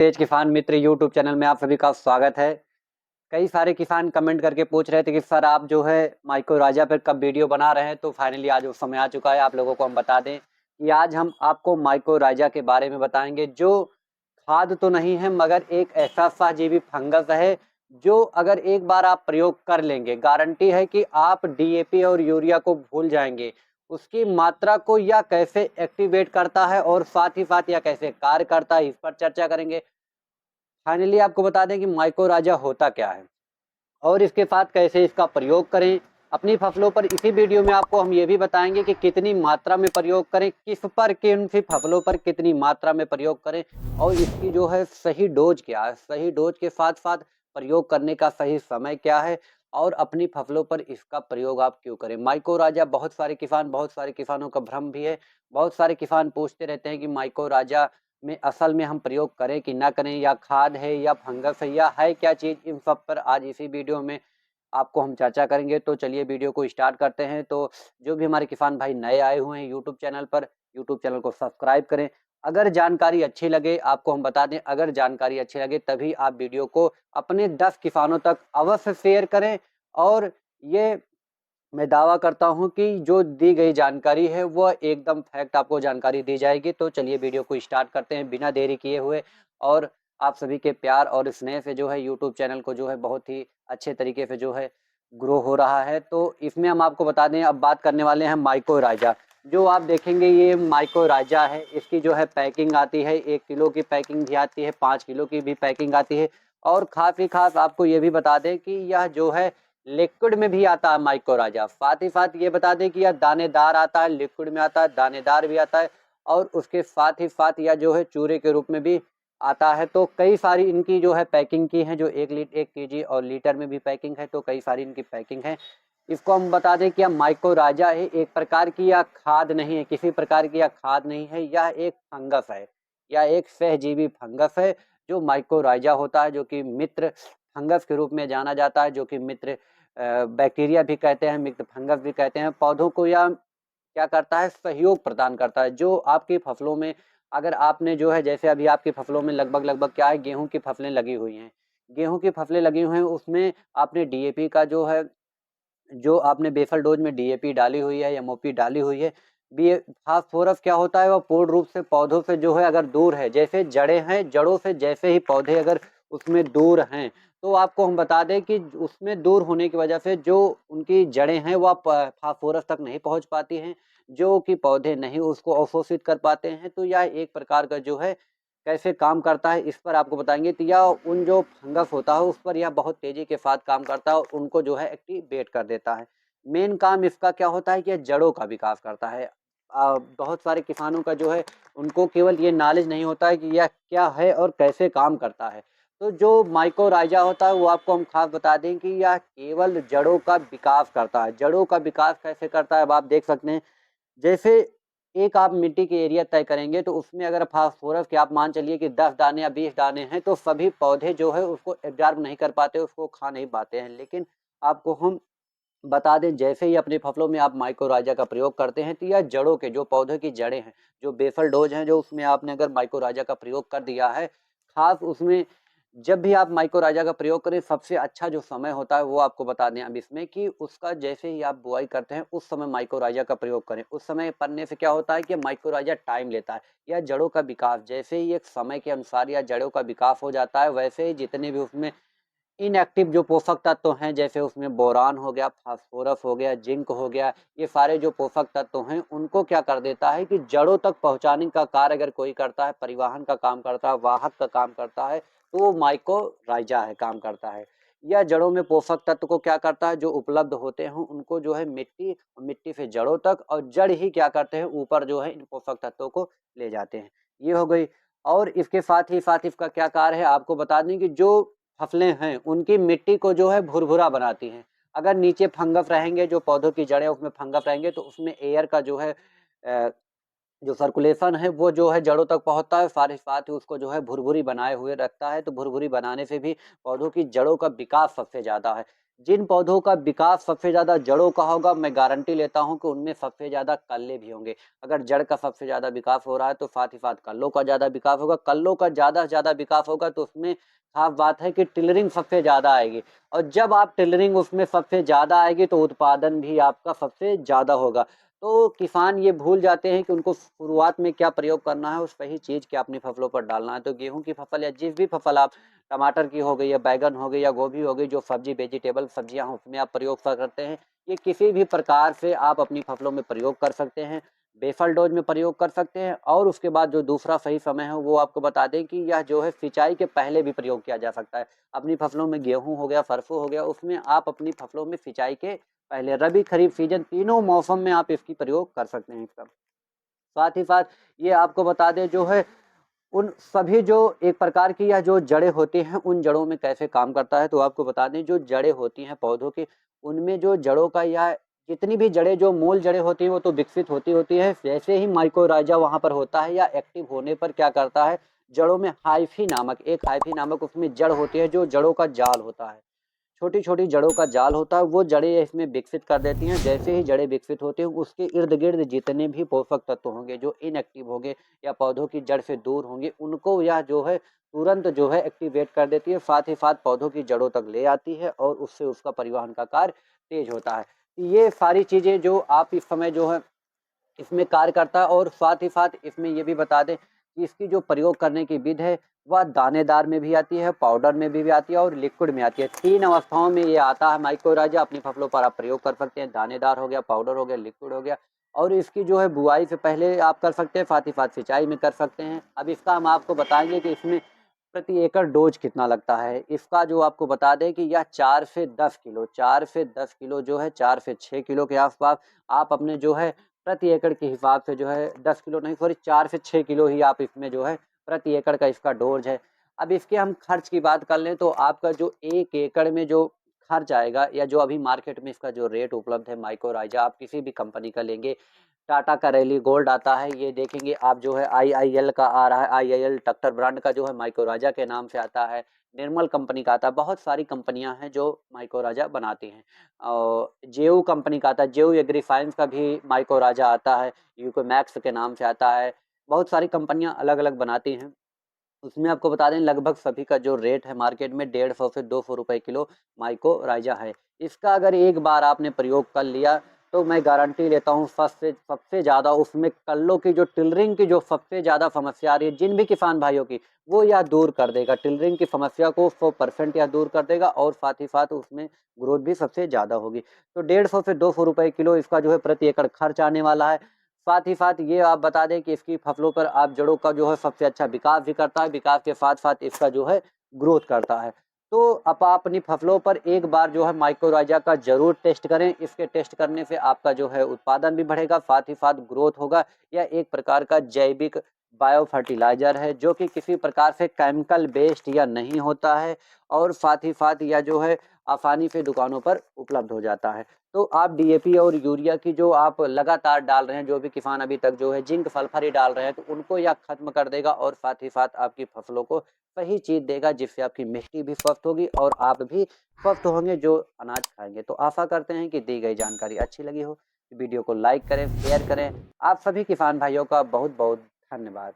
तेज किसान मित्र YouTube channel में आप सभी का स्वागत है। कई सारे किसान कमेंट करके पूछ रहे थे कि सर आप जो है माइको राजा पर कब वीडियो बना रहे हैं, तो फाइनली आज वो समय आ चुका है। आप लोगों को हम बता दें कि आज हम आपको माइको राजा के बारे में बताएंगे, जो खाद तो नहीं है मगर एक ऐसा सहजीवी फंगस है जो अगर एक बार आप प्रयोग कर लेंगे, गारंटी है कि आप डीएपी और यूरिया को भूल जाएंगे। उसकी मात्रा को यह कैसे एक्टिवेट करता है और साथ ही साथ यह कैसे कार्य करता है, इस पर चर्चा करेंगे। फाइनली आपको बता दें कि माइको राजा होता क्या है और इसके साथ कैसे इसका प्रयोग करें अपनी फसलों पर। इसी वीडियो में आपको हम ये भी बताएंगे कि कितनी मात्रा में प्रयोग करें, किस पर किन सी फसलों पर कितनी मात्रा में प्रयोग करें और इसकी जो है सही डोज क्या है, सही डोज के साथ साथ प्रयोग करने का सही समय क्या है और अपनी फसलों पर इसका प्रयोग आप क्यों करें। माइको राजा बहुत सारे किसानों का भ्रम भी है। बहुत सारे किसान पूछते रहते हैं कि माइको राजा में असल में हम प्रयोग करें कि ना करें, या खाद है या फंगस है या है क्या चीज़, इन सब पर आज इसी वीडियो में आपको हम चर्चा करेंगे। तो चलिए वीडियो को स्टार्ट करते हैं। तो जो भी हमारे किसान भाई नए आए हुए हैं यूट्यूब चैनल पर, यूट्यूब चैनल को सब्सक्राइब करें। अगर जानकारी अच्छी लगे, आपको हम बता दें, अगर जानकारी अच्छी लगे तभी आप वीडियो को अपने 10 किसानों तक अवश्य शेयर करें। और ये मैं दावा करता हूं कि जो दी गई जानकारी है वह एकदम फैक्ट आपको जानकारी दी जाएगी। तो चलिए वीडियो को स्टार्ट करते हैं बिना देरी किए हुए। और आप सभी के प्यार और स्नेह से जो है यूट्यूब चैनल को जो है बहुत ही अच्छे तरीके से जो है ग्रो हो रहा है। तो इसमें हम आपको बता दें, अब बात करने वाले हैं माइको राजा। जो आप देखेंगे ये माइको राजा है, इसकी जो है पैकिंग आती है, 1 किलो की पैकिंग भी आती है, 5 किलो की भी पैकिंग आती है। और खास ही खास आपको ये भी बता दें कि यह जो है लिक्विड में भी आता है माइको राजा। साथ ही साथ ये बता दें कि यह दानेदार आता है, लिक्विड में आता है, दानेदार भी आता है और उसके साथ ही साथ यह जो है चूरे के रूप में भी आता है। तो कई सारी इनकी जो है पैकिंग की है, जो 1 केजी और लीटर में भी पैकिंग है, तो कई सारी इनकी पैकिंग है। इसको हम बता दें कि यह माइको राजा है, एक प्रकार की यह खाद नहीं है, किसी प्रकार की यह खाद नहीं है, यह एक फंगस है, यह एक सहजीवी फंगस है जो माइको राजा होता है, जो कि मित्र फंगस के रूप में जाना जाता है, जो कि मित्र बैक्टीरिया भी कहते हैं, मित्र फंगस भी कहते हैं। पौधों को यह क्या करता है, सहयोग प्रदान करता है। जो आपकी फसलों में, अगर आपने जो है जैसे अभी आपकी फसलों में लगभग लगभग क्या है, गेहूं की फसलें लगी हुई हैं, गेहूं की फसलें लगी हुई हैं, उसमें आपने डीएपी का जो है, जो आपने बेसल डोज में डीएपी डाली हुई है, एमओपी डाली हुई है। बी फास्फोरस क्या होता है, वह पूर्ण रूप से पौधों से जो है अगर दूर है, जैसे जड़ें हैं, जड़ों से जैसे ही पौधे अगर उसमें दूर हैं, तो आपको हम बता दें कि उसमें दूर होने की वजह से जो उनकी जड़ें हैं वह फास्फोरस तक नहीं पहुंच पाती हैं, जो कि पौधे नहीं उसको अवशोषित कर पाते हैं। तो यह एक प्रकार का जो है कैसे काम करता है, इस पर आपको बताएंगे। तो यह उन जो फंगस होता है उस पर यह बहुत तेजी के साथ काम करता है और उनको जो है एक्टिवेट कर देता है। मेन काम इसका क्या होता है कि यह जड़ों का विकास करता है। बहुत सारे किसानों का जो है उनको केवल ये नॉलेज नहीं होता है कि यह क्या है और कैसे काम करता है। तो जो माइको राइजा होता है वो आपको हम खास बता दें कि यह केवल जड़ों का विकास करता है। जड़ों का विकास कैसे करता है, अब आप देख सकते हैं, जैसे एक आप मिट्टी के एरिया तय करेंगे तो उसमें अगर फास्फोरस के आप मान चलिए कि 10 दाने या 20 दाने हैं, तो सभी पौधे जो है उसको एब्जॉर्ब नहीं कर पाते, उसको खा नहीं पाते हैं। लेकिन आपको हम बता दें, जैसे ही अपने फसलों में आप माइको राजा का प्रयोग करते हैं तो यह जड़ों के, जो पौधे की जड़ें हैं, जो बेसल डोज हैं, जो उसमें आपने अगर माइको राजा का प्रयोग कर दिया है, खास उसमें जब भी आप माइको राजा का प्रयोग करें, सबसे अच्छा जो समय होता है वो आपको बता दें अब इसमें कि उसका जैसे ही आप बुआई करते हैं उस समय माइको राजा का प्रयोग करें। उस समय करने से क्या होता है कि माइको राजा टाइम लेता है, या जड़ों का विकास जैसे ही एक समय के अनुसार या जड़ों का विकास हो जाता है, वैसे ही जितने भी उसमें इनएक्टिव जो पोषक तत्व हैं, जैसे उसमें बोरान हो गया, फास्फोरस हो गया, जिंक हो गया, ये सारे जो पोषक तत्व हैं उनको क्या कर देता है कि जड़ों तक पहुंचाने का कार्य अगर कोई करता है, परिवहन का काम करता है, वाहक का काम करता है, तो वो माइको राइजा है, काम करता है। यह जड़ों में पोषक तत्व को क्या करता है, जो उपलब्ध होते हैं उनको जो है मिट्टी, मिट्टी से जड़ों तक, और जड़ ही क्या करते हैं, ऊपर जो है इन पोषक तत्वों को ले जाते हैं। ये हो गई। और इसके साथ इसका क्या कार्य है आपको बता दें कि जो फसलें हैं उनकी मिट्टी को जो है भुरभुरा बनाती हैं। अगर नीचे फंगस रहेंगे, जो पौधों की जड़ें उसमें फंगस रहेंगे, तो उसमें एयर का जो है जो सर्कुलेशन है वो जो है जड़ों तक पहुंचता है, साथ ही साथ ही उसको जो है भुरभुरी बनाए हुए रखता है। तो भुरभुरी बनाने से भी पौधों की जड़ों का विकास सबसे ज़्यादा है। जिन पौधों का विकास सबसे ज़्यादा जड़ों का होगा, मैं गारंटी लेता हूँ कि उनमें सबसे ज़्यादा कल्ले भी होंगे। अगर जड़ का सबसे ज़्यादा विकास हो रहा है, तो साथ ही साथ कल्लों का ज़्यादा विकास होगा। कल्लों का ज़्यादा से ज़्यादा विकास होगा, तो उसमें ख़ास बात है कि टिलरिंग सबसे ज़्यादा आएगी, और जब आप टिलरिंग उसमें सबसे ज़्यादा आएगी, तो उत्पादन भी आपका सबसे ज़्यादा होगा। तो किसान ये भूल जाते हैं कि उनको शुरुआत में क्या प्रयोग करना है, उस सही चीज़ क्या अपनी फसलों पर डालना है। तो गेहूँ की फसल या जिस भी फसल आप, टमाटर की हो गई या बैंगन हो गई या गोभी हो गई, जो सब्जी वेजिटेबल सब्जियां उसमें आप प्रयोग कर सकते हैं, ये किसी भी प्रकार से आप अपनी फसलों में प्रयोग कर सकते हैं। बेसल डोज में प्रयोग कर सकते हैं, और उसके बाद जो दूसरा सही समय है वो आपको बता दें कि यह जो है सिंचाई के पहले भी प्रयोग किया जा सकता है। अपनी फसलों में गेहूं हो गया, सरसों हो गया, उसमें आप अपनी फसलों में सिंचाई के पहले रबी खरीफ सीजन तीनों मौसम में आप इसकी प्रयोग कर सकते हैं इसका। साथ ही साथ ये आपको बता दें जो है, उन सभी जो एक प्रकार की या जो जड़ें होती हैं, उन जड़ों में कैसे काम करता है, तो आपको बता दें जो जड़ें होती हैं पौधों की, उनमें जो जड़ों का या जितनी भी जड़ें, जो मूल जड़ें होती हैं, वो तो विकसित होती है। जैसे ही माइकोराइजा वहाँ पर होता है या एक्टिव होने पर क्या करता है, जड़ों में हाइफी नामक उसमें जड़ होती है, जो जड़ों का जाल होता है। छोटी-छोटी जड़ों का जाल होता है, वो जड़ें इसमें विकसित कर देती हैं। जैसे ही जड़ें विकसित होती हैं, उसके इर्द-गिर्द जितने भी पोषक तत्व होंगे, जो इनएक्टिव होंगे या पौधों की जड़ से दूर होंगे, उनको यह जो है तुरंत जो है एक्टिवेट कर देती है। साथ ही साथ पौधों की जड़ों तक ले आती है, और उससे उसका परिवहन का कार्य तेज होता है। ये सारी चीज़ें जो आप इस समय जो है इसमें कार्य करता है, और साथ ही साथ इसमें ये भी बता दें कि इसकी जो प्रयोग करने की विधि है, वह दानेदार में भी आती है, पाउडर में भी आती है और लिक्विड में आती है। 3 अवस्थाओं में ये आता है माइक्रोराइज़ा। अपनी फसलों पर आप प्रयोग कर सकते हैं। दानेदार हो गया, पाउडर हो गया, लिक्विड हो गया, और इसकी जो है बुआई से पहले आप कर सकते हैं, साथ ही साथ सिंचाई में कर सकते हैं। अब इसका हम आपको बताएँगे कि इसमें प्रति एकड़ डोज कितना लगता है। इसका जो आपको बता दें कि यह 4 से 10 किलो जो है, 4 से 6 किलो के आस-पास आप अपने जो है प्रति एकड़ के हिसाब से जो है 10 किलो नहीं, सॉरी 4 से 6 किलो ही आप इसमें जो है प्रति एकड़ का इसका डोज है। अब इसके हम खर्च की बात कर लें, तो आपका जो 1 एकड़ में जो खर्च आएगा, या जो अभी मार्केट में इसका जो रेट उपलब्ध है माइक्रोराइज़ा, आप किसी भी कंपनी का लेंगे, टाटा का रैली गोल्ड आता है, ये देखेंगे आप जो है आईआईएल का आ रहा है, आईआईएल टक्टर ब्रांड का जो है माइक्रोराइज़ा के नाम से आता है, निर्मल कंपनी का आता है, बहुत सारी कंपनियां हैं जो माइक्रोराइज़ा बनाती हैं। और जेयू कंपनी का आता है, जेयू एग्रीसाइंस का भी माइक्रोराइज़ा आता है, यूकोमैक्स के नाम से आता है, बहुत सारी कंपनियां अलग-अलग बनाती हैं। उसमें आपको बता दें लगभग सभी का जो रेट है मार्केट में 150 से 200 रुपए किलो माइकोराइज़ा है। इसका अगर एक बार आपने प्रयोग कर लिया, तो मैं गारंटी लेता हूँ सबसे सबसे ज़्यादा उसमें कल्लों की जो टिलरिंग की जो सबसे ज़्यादा समस्या आ रही है जिन भी किसान भाइयों की, वो यह दूर कर देगा। टिलरिंग की समस्या को 100% यह दूर कर देगा, और साथ ही साथ उसमें ग्रोथ भी सबसे ज़्यादा होगी। तो 150 से 200 रुपए किलो इसका जो है प्रति एकड़ खर्च आने वाला है। साथ ही साथ ये आप बता दें कि इसकी फसलों पर आप जड़ों का जो है सबसे अच्छा विकास भी करता है, विकास के साथ-साथ इसका जो है ग्रोथ करता है। तो अब आप अपनी फसलों पर एक बार जो है माइक्रोराइज़ा का ज़रूर टेस्ट करें। इसके टेस्ट करने से आपका जो है उत्पादन भी बढ़ेगा, साथ ही साथ ग्रोथ होगा। यह एक प्रकार का जैविक बायो फर्टिलाइज़र है, जो कि किसी प्रकार से केमिकल बेस्ड या नहीं होता है, और साथ ही साथ यह जो है आसानी से दुकानों पर उपलब्ध हो जाता है। तो आप डीएपी और यूरिया की जो आप लगातार डाल रहे हैं, जो भी किसान अभी तक जो है जिंक सल्फर ही डाल रहे हैं, तो उनको यह खत्म कर देगा, और साथ ही साथ आपकी फसलों को सही चीज़ देगा, जिससे आपकी मिट्टी भी स्वस्थ होगी और आप भी स्वस्थ होंगे जो अनाज खाएँगे। तो आशा करते हैं कि दी गई जानकारी अच्छी लगी हो। वीडियो को लाइक करें, शेयर करें। आप सभी किसान भाइयों का बहुत-बहुत धन्यवाद।